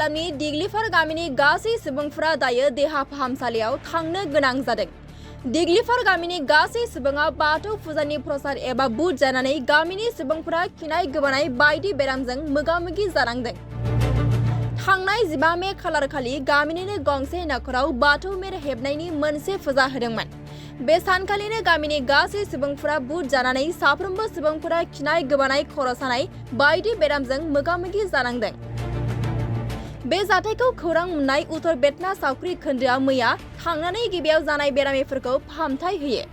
हालामनि दिग्लिफार गामिनि गासै सुबुंफोरा दायो देहा फाहामसालियाव थांनो गोनां जादों। दिग्लिफार गामिनि गासै सुबुङा बाथौ फुजानि प्रसाद एबा बुट जानानै गामिनि सुबुंफोरा खिनाय गोबानाय बायदि बेरामजों मोगा-मोगि जानांदों। थांनाय 15 मे खालारखालि गामिनिनो गंसे नखराव बाथौ मेर हेबनायनि मोनसे फुजा होदोंमोन। बे सानखालिनो गामिनि गासै सुबुंफोरा बुट जानानै साफ्रोमबो सुबुंफोरा खिनाय गोबानाय खर' सानाय बायदि बेरामजों मोगा-मोगि जानांदों। बे जाथायखौ खौरां मोननाय उत्तर बेटना सावख्रि खोन्दोआ मैया थांनानै गिबियाव जानाय बेरामिफोरखौ फाहामथाय होयो।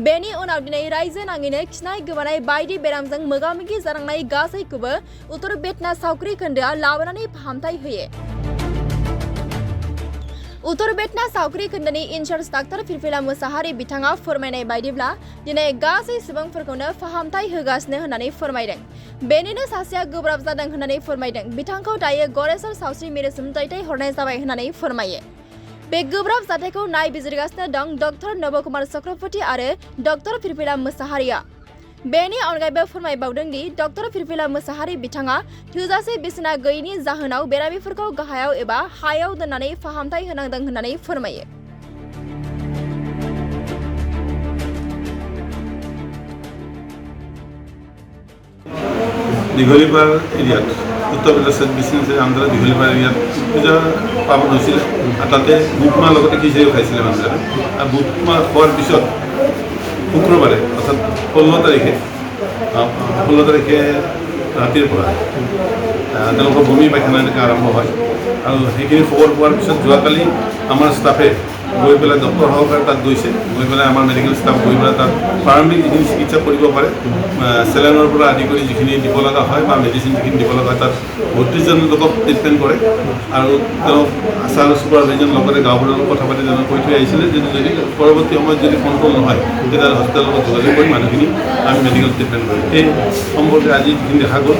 बेनि उनाव दिनै रायजो नाङैनो खिनाय गोबानाय बायदि बेरामजों मोगा-मोगि जानांनाय गासैखौबो उत्तर बेटना सावख्रि खोन्दोआ लाबोनानै फाहामथाय होयो। उत्तर बेटना सावख्रि खोन्दोनि इनचार्ज डाक्टर फिरफिला मुसाहारि बिथाङा फोरमायनाय बायदिब्ला दिनै गासै सुबुंफोरखौनो फाहामथाय होगासिनो होननानै फोरमायदों। बेनिनो सासेया गोब्राब जादों होननानै फोरमायदों। बिथांखौ दायो गरेस्वर सावस्रि मिरुसिम दैथायहरनाय जाबाय होननानै फोरमायो। बे गोब्राब जाथायखौ नायबिजिरगासिनो दं डक्टर नबकुमार चक्रवर्ती आरो डक्टर फिरफिला मुसाहारिया। बेनि अनगायैबो फोरमायबावदों दि डक्टर फिरफिला मुसाहारि बिथाङा थोजासे बिसिना गैयैनि जाहोनाव बेरामिफोरखौ गाहायाव एबा हायाव दोननानै फाहामथाय होनांदों होननानै फोरमायो। দীঘলীপাৰ এৰিয়াত উত্তৰ প্ৰদেশত বিশ্বনাথ আন্ধ্ৰ দীঘলীপাৰ এৰিয়াত পূজা পালন হৈছিলে আৰু তাতে বুটমাহ লগতে খিচিৰিও খাইছিলে মানুহবিলাকে। আৰু বুটমাহ খোৱাৰ পিছত শুক্ৰবাৰে অৰ্থাৎ 16 তাৰিখে ৰাতিৰ পৰা তেওঁলোকৰ বমি পায়খানা এনেকৈ আৰম্ভ হয় আৰু সেইখিনি খবৰ পোৱাৰ পিছত যোৱাকালি আমাৰ ষ্টাফে গৈ পেলাই ডক্টৰ সহকাৰে তাত গৈছে। গৈ পেলাই আমাৰ মেডিকেল ষ্টাফ গৈ পেলাই তাত প্ৰাৰম্ভিক যিখিনি চিকিৎসা কৰিব পাৰে চেলাইনৰ পৰা আদি কৰি যিখিনি দিব লগা হয় বা মেডিচিন যিখিনি দিব লগা হয় তাত 32জন লোকক ট্ৰিটমেণ্ট কৰে আৰু তেওঁক আশা ছুপাৰভাইজন লগতে গাঁওবোৰৰ লগত কথা পাতি তেওঁলোকে কৈ থৈ আহিছিলে যে যদি পৰৱৰ্তী সময়ত যদি কণ্ট্ৰল নহয় তেতিয়াহ'লে হস্পিটেলৰ লগত যোগাযোগ কৰি মানুহখিনি আমি মেডিকেল ট্ৰিটমেণ্ট কৰিম। এই সম্পৰ্কে আজি যিখিনি দেখা গ'ল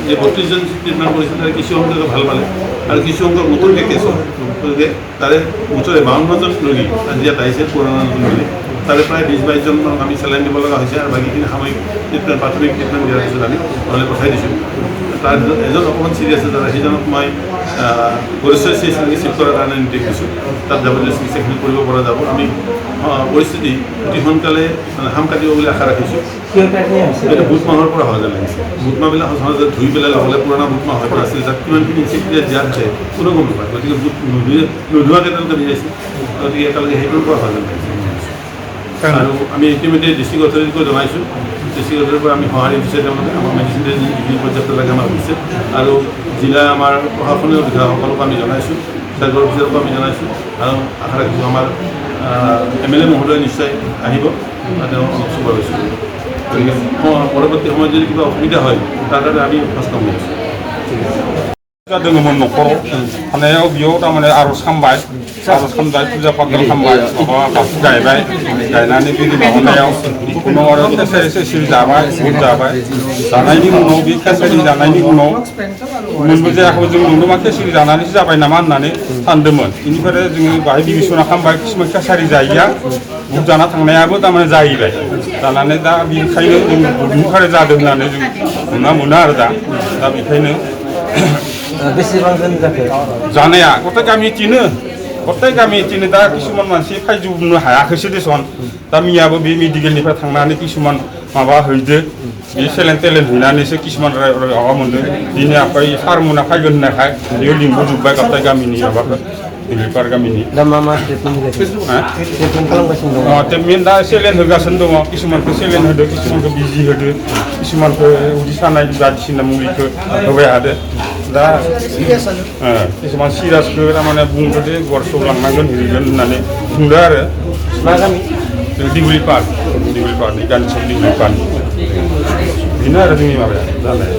যে 32জন ট্ৰিটমেণ্ট কৰিছিল তাৰে কিছু সংখ্যকে ভাল পালে আৰু কিছু সংখ্যক নতুনকৈ কেছ হ'ল। গতিকে তাৰে মুঠতে 52জন ৰোগী আজি ইয়াত আহিছে পুৰণা নতুন ৰোগী। তাৰে প্ৰায় 20-22জনক আমি চেলাইন দিব লগা হৈছে আৰু বাকীখিনি সাময়িক ট্ৰিটমেণ্ট প্ৰাথমিক ট্ৰিটমেণ্ট দিয়াৰ পিছত আমি ঘৰলৈ পঠাই দিছোঁ। তাৰ এজন অকণমান চিৰিয়াছ আছে সেইজনক মই গৰেশ্বৰ চিকিৎসালয়লৈ চিফ্ট কৰাৰ কাৰণে নিৰ্দেশ দিছোঁ। তাত যাবতীয় চিকিৎসাখিনি কৰিব পৰা যাব। আমি পৰিস্থিতি অতি সোনকালে হাম কাটিব বুলি আশা ৰাখিছোঁ। এইটো বুট মাহৰ পৰা হোৱা যেন লাগিছে। বুট মাহবিলাক সহজে ধুই পেলাই লগতে পুৰণা বুট মাহ হয়তো আছিল তাত কিমানখিনি ইনচেক্টিয়া দিয়া আছে কোনো গম নাপায়। গতিকে বুট নোধোৱাকৈ তেওঁলোকে দিয়াইছে। গতিকে একেলগে সেইটোৰ পৰা হোৱা যেন লাগিছে। আৰু আমি ইতিমধ্যে ডিষ্ট্ৰিক্ট অথৰিটিকো জনাইছোঁ। ডিষ্ট্ৰিক্ট অথৰিটিৰ পৰা আমি সঁহাৰি দিছে তেওঁলোকে আমাৰ মেডিচিন যিখিনি পৰ্যাপ্ত লাগে আমাক দিছে আৰু জিলা আমাৰ প্ৰশাসনীয় বিষয়াসকলকো আমি জনাইছোঁ, চাৰ্জৰ অফিচাৰকো আমি জনাইছোঁ আৰু আশা ৰাখিছোঁ আমাৰ MLA মহোদয় নিশ্চয় আহিব তেওঁ চুপাৰ হৈছোঁ। গতিকে পৰৱৰ্তী সময়ত যদি কিবা অসুবিধা হয় তাৰ কাৰণে আমি সচেতন হৈ আছোঁ। जादोंमोन न'खराव थानायाव बेयाव थारमाने आर'ज खालामबाय फुजा फाथाल खालामबाय माबा बाथौ गायबाय गायनानै बे माबानायाव उनाव आरो खेसारि जाबाय बुट जाबाय जानायनि उनाव बे खेसारि जानायनि उनाव मोनबो जायाखै जों नुदों मा खेसारि जानानैसो जाबाय नामा होननानै सानदोंमोन। बेनिफ्राय जोङो बाहाय बिबिसना खालामबाय किसुमान खेसारि जायिया बुट जाना थांनायाबो थारमाने जाहैबाय जानानै दा बेनिखायनो जों बुटनिफ्राय जादों होननानै जों नुना मोनो आरो दा बेखायनो बेसेबां जन जाखो जानाया गथाय गामिथिनो दा किसुमान मानसि फायजोबनो हायाखैसो देसन दा मियाबो बे मेडिकेलनिफ्राय थांनानै किसुमान माबा हैदो बे सेलेन टेलेन हैनानैसो किसुमान माबा मोनदों। दिनै आफाय सारमोना फैगोन होननायखाय बेयाव लिंबोजोब्बाय गथाय गामिनि माबाखौ दिग्लिपार गामिनि दा मा ट्रिटमेन्ट खालामगासिनो दङ? ट्रिटमेन्ट दा सेलेन होगासिनो दङ। किसुमानखौ सेलेन होदो किसुमानखौ बिजि होदो किसुमानखौ उदै सानाय बायदिसिना मुलिखौ होबाय थादो। दा किसुमान सिरियासखौ थारमाने बुंदो दे गरसआव लांनांगोन हैगोन होननानै बुंदो आरो। मा गामि? दिग्लिपार गानसब दिग्लिपार बेनो आरो जोंनि माबाया जानाया।